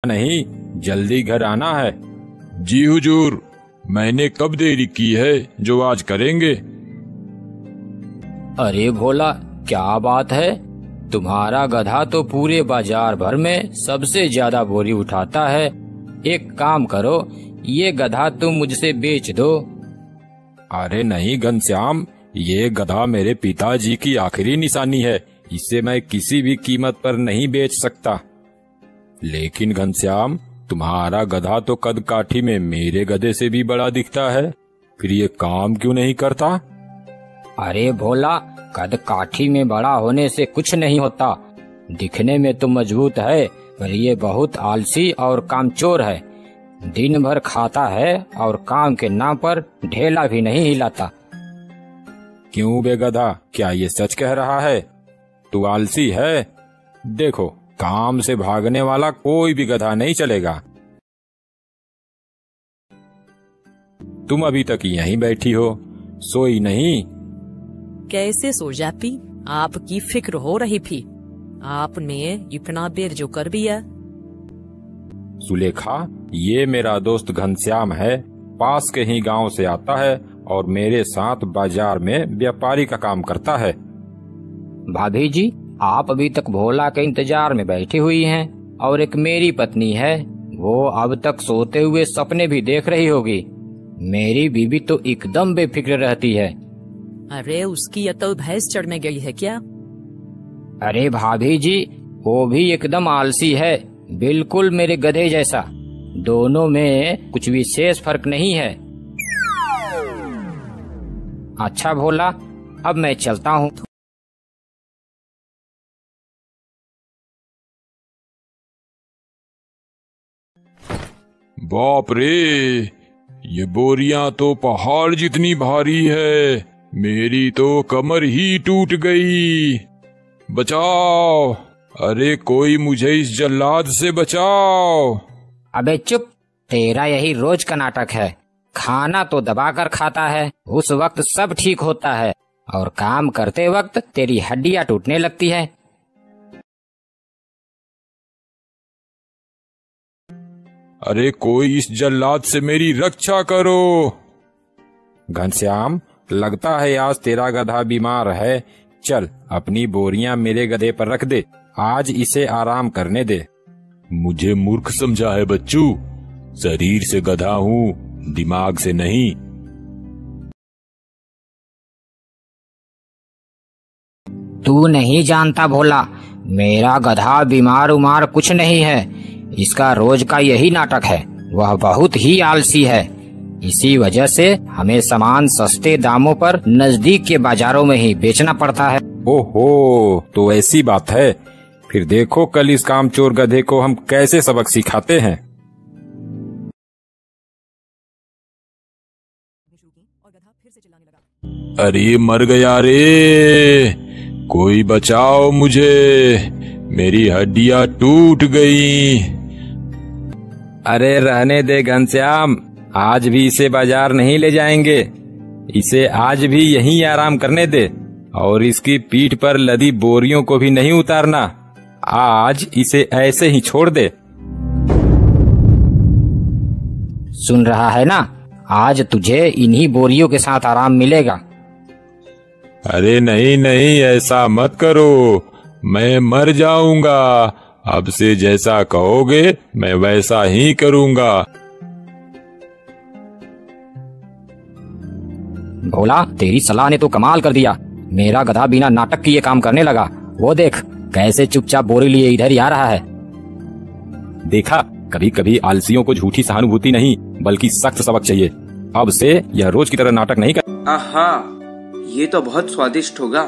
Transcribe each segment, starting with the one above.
नहीं, जल्दी घर आना है। जी हुजूर, मैंने कब देरी की है जो आज करेंगे। अरे भोला, क्या बात है, तुम्हारा गधा तो पूरे बाजार भर में सबसे ज्यादा बोरी उठाता है। एक काम करो, ये गधा तुम मुझसे बेच दो। अरे नहीं घनश्याम, ये गधा मेरे पिताजी की आखिरी निशानी है, इसे मैं किसी भी कीमत पर नहीं बेच सकता। लेकिन घनश्याम, तुम्हारा गधा तो कद काठी में मेरे गधे से भी बड़ा दिखता है, फिर ये काम क्यों नहीं करता? अरे भोला, कद काठी में बड़ा होने से कुछ नहीं होता। दिखने में तो मजबूत है, पर ये बहुत आलसी और कामचोर है। दिन भर खाता है और काम के नाम पर ढेला भी नहीं हिलाता। क्यों बे गधा, क्या ये सच कह रहा है? तू आलसी है? देखो, काम से भागने वाला कोई भी गधा नहीं चलेगा। तुम अभी तक यहीं बैठी हो, सोई नहीं? कैसे सो जाती, आपकी फिक्र हो रही थी। आपने इतना देर जो कर दिया। सुलेखा, ये मेरा दोस्त घनश्याम है, पास के ही गांव से आता है और मेरे साथ बाजार में व्यापारी का काम करता है। भाभी जी, आप अभी तक भोला के इंतजार में बैठी हुई हैं, और एक मेरी पत्नी है, वो अब तक सोते हुए सपने भी देख रही होगी। मेरी बीबी तो एकदम बेफिक्र रहती है। अरे उसकी अतल भैंस चढ़ने गई है क्या? अरे भाभी जी, वो भी एकदम आलसी है, बिल्कुल मेरे गधे जैसा। दोनों में कुछ विशेष फर्क नहीं है। अच्छा भोला, अब मैं चलता हूँ। बाप रे, ये बोरियां तो पहाड़ जितनी भारी है, मेरी तो कमर ही टूट गई। बचाओ, अरे कोई मुझे इस जल्लाद से बचाओ। अबे चुप, तेरा यही रोज का नाटक है। खाना तो दबाकर खाता है, उस वक्त सब ठीक होता है, और काम करते वक्त तेरी हड्डियां टूटने लगती है। अरे कोई इस जल्लाद से मेरी रक्षा करो। घनश्याम, लगता है आज तेरा गधा बीमार है। चल, अपनी बोरियां मेरे गधे पर रख दे, आज इसे आराम करने दे। मुझे मूर्ख समझा है बच्चू, शरीर से गधा हूँ, दिमाग से नहीं। तू नहीं जानता भोला, मेरा गधा बीमार उमार कुछ नहीं है। इसका रोज का यही नाटक है। वह बहुत ही आलसी है, इसी वजह से हमें सामान सस्ते दामों पर नजदीक के बाजारों में ही बेचना पड़ता है। ओहो, तो ऐसी बात है। फिर देखो कल इस कामचोर गधे को हम कैसे सबक सिखाते हैं। अरे मर गया रे, कोई बचाओ मुझे, मेरी हड्डियां टूट गई। अरे रहने दे घनश्याम, आज भी इसे बाजार नहीं ले जाएंगे। इसे आज भी यहीं आराम करने दे, और इसकी पीठ पर लदी बोरियों को भी नहीं उतारना। आज इसे ऐसे ही छोड़ दे। सुन रहा है ना, आज तुझे इन्हीं बोरियों के साथ आराम मिलेगा। अरे नहीं नहीं, ऐसा मत करो, मैं मर जाऊंगा। अब से जैसा कहोगे मैं वैसा ही करूंगा। भोला, तेरी सलाह ने तो कमाल कर दिया। मेरा गधा बिना नाटक किए काम करने लगा। वो देख कैसे चुपचाप बोरी लिए इधर ही आ रहा है। देखा, कभी कभी आलसियों को झूठी सहानुभूति नहीं बल्कि सख्त सबक चाहिए। अब से यह रोज की तरह नाटक नहीं कर। आहा, ये तो बहुत स्वादिष्ट होगा।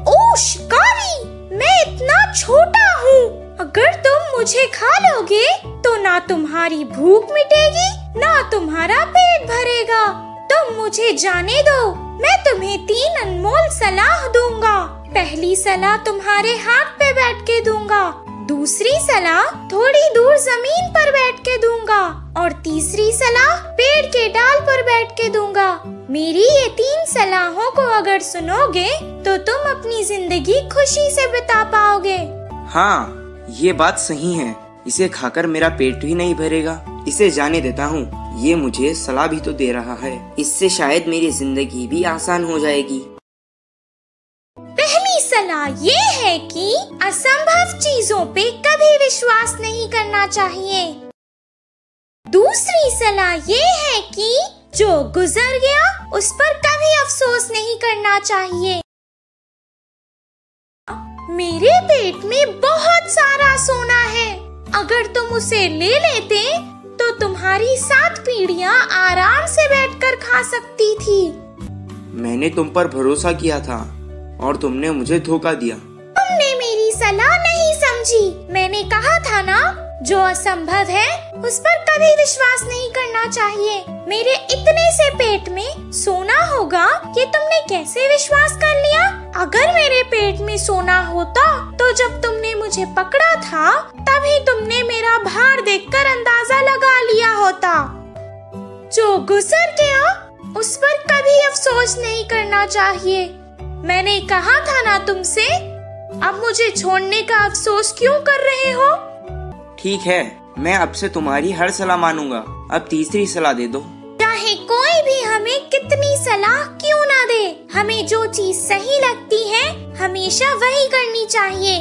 ओ शिकारी, मैं इतना छोटा हूँ, अगर तुम मुझे खा लोगे तो ना तुम्हारी भूख मिटेगी ना तुम्हारा पेट भरेगा। तुम मुझे जाने दो, मैं तुम्हें 3 अनमोल सलाह दूंगा। पहली सलाह तुम्हारे हाथ पे बैठ के दूंगा, दूसरी सलाह थोड़ी दूर जमीन पर बैठ के दूंगा, और तीसरी सलाह पेड़ के डाल पर बैठ के दूंगा। मेरी ये 3 सलाहों को अगर सुनोगे तो तुम अपनी जिंदगी खुशी से बिता पाओगे। हाँ, ये बात सही है, इसे खाकर मेरा पेट भी नहीं भरेगा। इसे जाने देता हूँ, ये मुझे सलाह भी तो दे रहा है। इससे शायद मेरी जिंदगी भी आसान हो जाएगी। पहली सलाह ये है कि असंभव चीजों पे कभी विश्वास नहीं करना चाहिए। दूसरी सलाह ये है कि जो गुजर गया उस पर कभी अफसोस नहीं करना चाहिए। मेरे पेट में बहुत सारा सोना है, अगर तुम उसे ले लेते तो तुम्हारी 7 पीढ़ियां आराम से बैठकर खा सकती थी। मैंने तुम पर भरोसा किया था और तुमने मुझे धोखा दिया। तुमने मेरी सलाह नहीं समझी। मैंने कहा था ना, जो असंभव है उस पर कभी विश्वास नहीं करना चाहिए। मेरे इतने से पेट में सोना होगा कि तुमने कैसे विश्वास कर लिया? अगर मेरे पेट में सोना होता तो जब तुमने मुझे पकड़ा था तभी तुमने मेरा भार देखकर अंदाजा लगा लिया होता। जो गुजर गया उस पर कभी अफसोस नहीं करना चाहिए। मैंने कहा था ना तुमसे, अब मुझे छोड़ने का अफसोस क्यों कर रहे हो? ठीक है, मैं अब से तुम्हारी हर सलाह मानूंगा। अब तीसरी सलाह दे दो। चाहे कोई भी हमें कितनी सलाह क्यों ना दे, हमें जो चीज सही लगती है हमेशा वही करनी चाहिए।